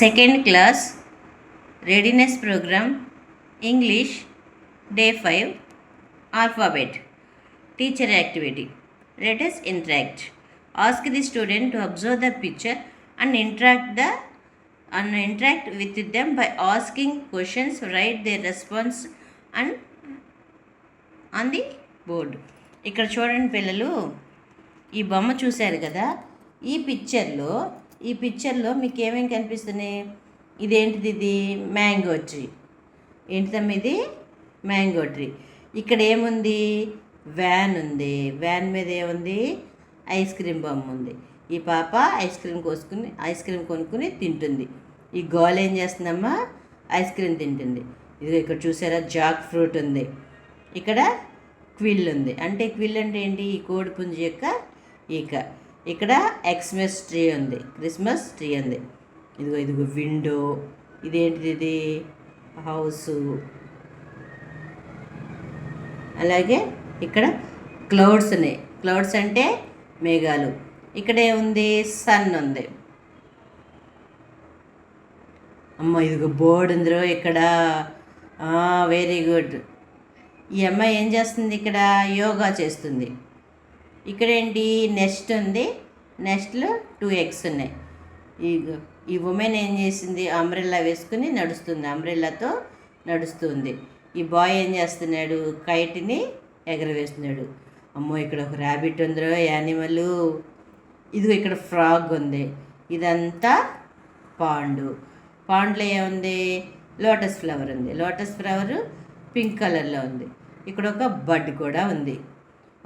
Second class readiness program English day 5 alphabet teacher activity. Let us interact. Ask the student to observe the picture and interact with them by asking questions. Write their response and on the board. ఇక్కడ చూడండి పిల్లలు, ఈ బొమ్మ చూశారు కదా. ఈ పిక్చర్లో మీకు ఏమేమి కనిపిస్తున్నాయి? ఇదేంటిది? ఇది మ్యాంగో ట్రీ. ఏంటిదమ్మా ఇది? Mango tree. ఇక్కడ ఏముంది? వ్యాన్ ఉంది. వ్యాన్ మీద ఏముంది? ఐస్ క్రీమ్ బొమ్మ ఉంది. ఈ పాప ఐస్ క్రీమ్ కొనుక్కుని తింటుంది. ఈ గోల్ ఏం చేస్తుందమ్మా? ఐస్ క్రీమ్ తింటుంది. ఇది ఇక్కడ చూసారా, జాక్ ఫ్రూట్ ఉంది. ఇక్కడ క్విల్ ఉంది. అంటే క్విల్ అంటే ఏంటి? ఈ కోడిపుంజు యొక్క ఈక. ఇక్కడ క్రిస్మస్ ట్రీ ఉంది. ఇదిగో విండో. ఇదేంటిది? ఇది హౌసు. అలాగే ఇక్కడ క్లౌడ్స్ ఉన్నాయి. క్లౌడ్స్ అంటే మేఘాలు. ఇక్కడ ఏముంది? సన్ ఉంది. ఇదిగో బోర్డు ఉందిరో ఇక్కడ. Very good. ఈ అమ్మాయి ఏం చేస్తుంది? ఇక్కడ యోగా చేస్తుంది. ఇక్కడ ఏంటి? నెస్ట్ ఉంది. నెస్ట్లో 2 eggs ఉన్నాయి. ఈ ఉమెన్ ఏం చేసింది? అంబ్రెల్లా వేసుకుని నడుస్తుంది. అంబ్రెల్లాతో నడుస్తుంది. ఈ బాయ్ ఏం చేస్తున్నాడు? కైట్ని ఎగరవేస్తున్నాడు. ఇక్కడ ఒక ర్యాబిట్ ఉందిరో, యానిమల్. ఇదిగో ఇక్కడ ఫ్రాగ్ ఉంది. ఇదంతా పాండ్లో ఏముంది? లోటస్ ఫ్లవర్ ఉంది. లోటస్ ఫ్లవర్ పింక్ కలర్లో ఉంది. ఇక్కడ ఒక బడ్ కూడా ఉంది.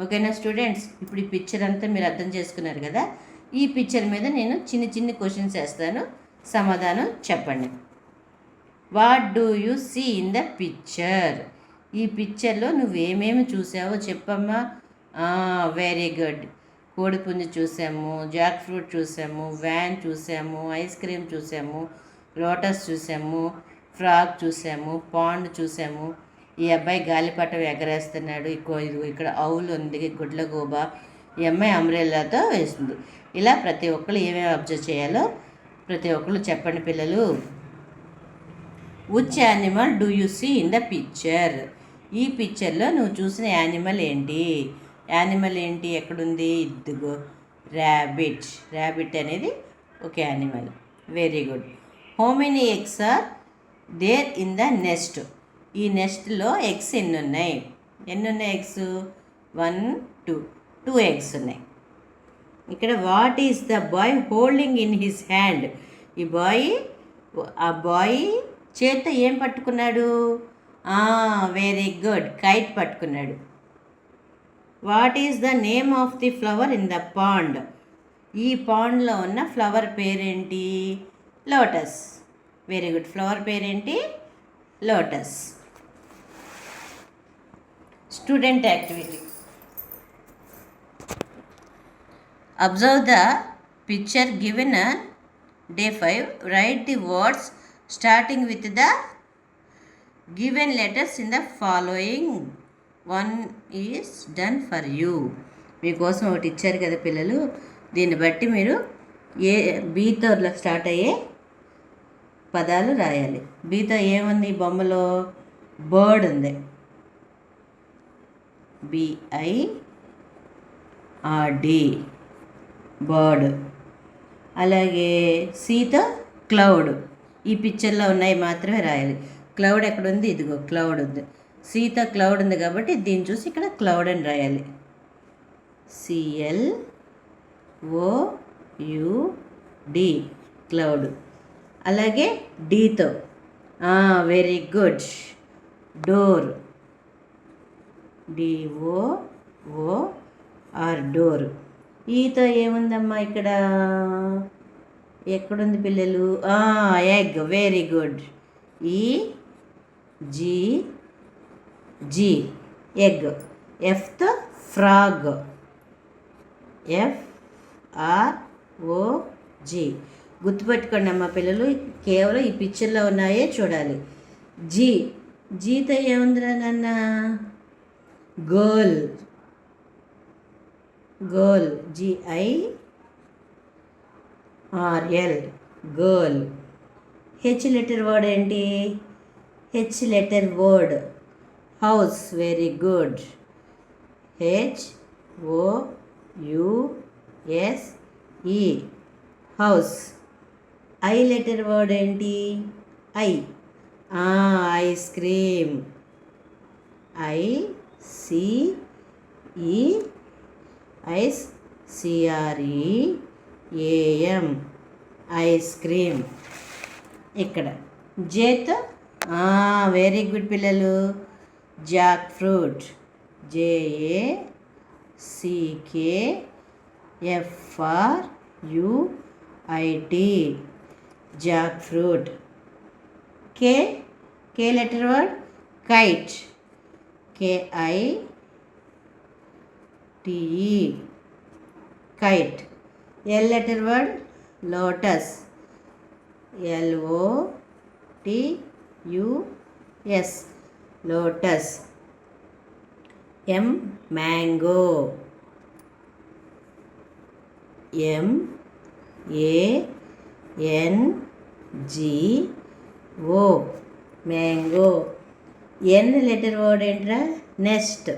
ఓకేనా స్టూడెంట్స్? ఇప్పుడు ఈ పిక్చర్ అంతా మీరు అర్థం చేసుకున్నారు కదా. ఈ పిక్చర్ మీద నేను చిన్న క్వశ్చన్స్ వేస్తాను, సమాధానం చెప్పండి. What do you see in the picture? ఈ పిక్చర్లో నువ్వేమేమి చూసావో చెప్పమ్మా. Very good. కోడిపుంజు చూసాము, జాక్ ఫ్రూట్ చూసాము, వ్యాన్ చూసాము, ఐస్ క్రీమ్ చూసాము, లోటస్ చూసాము, ఫ్రాగ్ చూసాము, పాండ్ చూసాము. ఈ అబ్బాయి గాలిపటం ఎగరేస్తున్నాడు. ఇక్కడ ఆవులు ఉంది, గుడ్లగూబ. ఈ అమ్మాయి అంబ్రెల్లాతో వేస్తుంది. ఇలా ప్రతి ఒక్కరు ఏమేమి అబ్జర్వ్ చేయాలో ప్రతి ఒక్కరు చెప్పండి పిల్లలు. Which animal do you see in the picture? ఈ పిక్చర్లో నువ్వు చూసిన యానిమల్ ఏంటి? ఎక్కడుంది? ఇదిగో ర్యాబిట్ అనేది ఒక animal. Very good. How many eggs are there in the nest? ఈ నెస్ట్లో ఎగ్స్ ఎన్ని ఉన్నాయి? ఎగ్స్? 1 2 eggs ఉన్నాయి. ఇక్కడ what is the boy holding in his hand? ఆ బాయ్ చేత్తో ఏం పట్టుకున్నాడు? వెరీ గుడ్, కైట్ పట్టుకున్నాడు. What is the name of the flower in the pond? ఈ పాండ్లో ఉన్న ఫ్లవర్ పేరేంటి? లోటస్. Very good. ఫ్లవర్ పేరేంటి? Lotus. Student activity. Observe the picture given day 5. Write the words starting with the given letters in the following. One is done for you. మీకోసం ఒకటి ఇచ్చారు కదా పిల్లలు. దీన్ని బట్టి మీరు బీతో స్టార్ట్ అయ్యే పదాలు రాయాలి. బీతో ఏముంది? బొమ్మలో బర్డ్ ఉంది. BIRD bird. అలాగే సీతో క్లౌడ్. ఈ పిక్చర్లో ఉన్నాయి మాత్రమే రాయాలి. క్లౌడ్ ఎక్కడుంది? ఇదిగో క్లౌడ్ ఉంది. సీతో క్లౌడ్ ఉంది కాబట్టి దీన్ని చూసి ఇక్కడ క్లౌడ్ అని రాయాలి. CLOUD cloud. అలాగే డీతో very good door. DOOR door. ఈతో ఏముందమ్మా ఇక్కడ? ఎక్కడుంది పిల్లలు? Egg. Very good. EGG egg. ఎఫ్తో ఫ్రాగ్. FROG. గుర్తుపెట్టుకోండి అమ్మా పిల్లలు, కేవలం ఈ పిక్చర్లో ఉన్నాయే చూడాలి. జీతో ఏముందిరా నాన్న? Girl. GIRL girl. H letter word ఏంటి? H letter word house. Very good. HOUSE house. I letter word ఏంటి? I ice cream. ICEAM ice cream. ఇక్కడ జేతో వెరీ గుడ్ పిల్లలు. Jackfruit. JACKFRUIT jackfruit. K letter word kite. KITE kite. L letter word lotus. LOTUS lotus. M mango. MANGO mango. N letter word ఏంట్రా? Nest.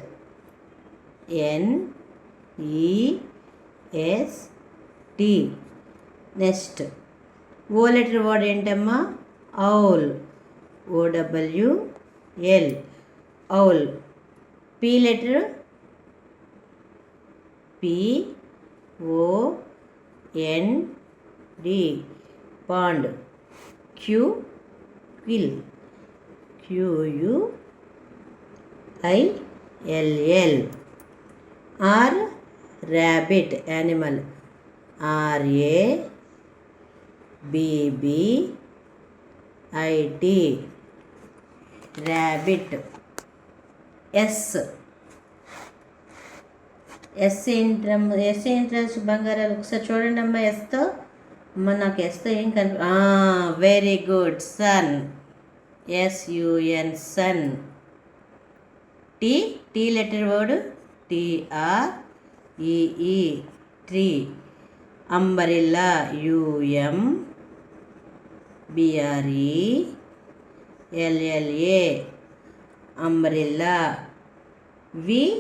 NEST nest. O letter word ఏంటమ్మా? Owl. OWL owl. P letter POND pond. Quill. QUILL. R rabbit animal. RABBIT rabbit. Yes ఏంట్రా బంగారాలు? ఒకసారి చూడండి అమ్మా ఎస్తో. అమ్మ నాకు ఎస్తో ఏం very good. Sun. SUN sun. T letter word TREE tree. Umbrella. UMBRELLA umbrella. VAN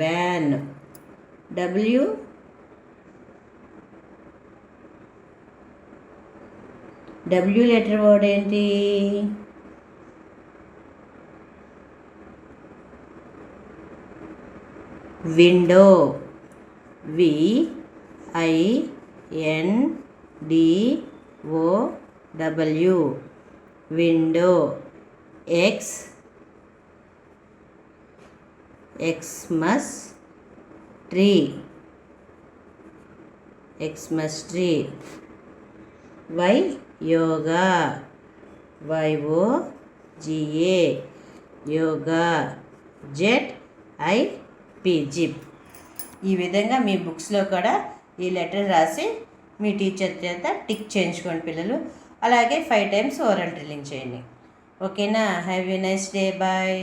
van. W letter word ఏంటి? Window. WINDOW window. Xmas tree. Y yoga. YOGA yoga. ZIP zip. ఈ విధంగా మీ బుక్స్లో కూడా ఈ లెటర్ రాసి మీ టీచర్ చేత టిక్ చేయించుకోండి పిల్లలు. అలాగే 5 times ఓరల్ డ్రిల్లింగ్ చేయండి. ఓకేనా? Have a nice day. Bye.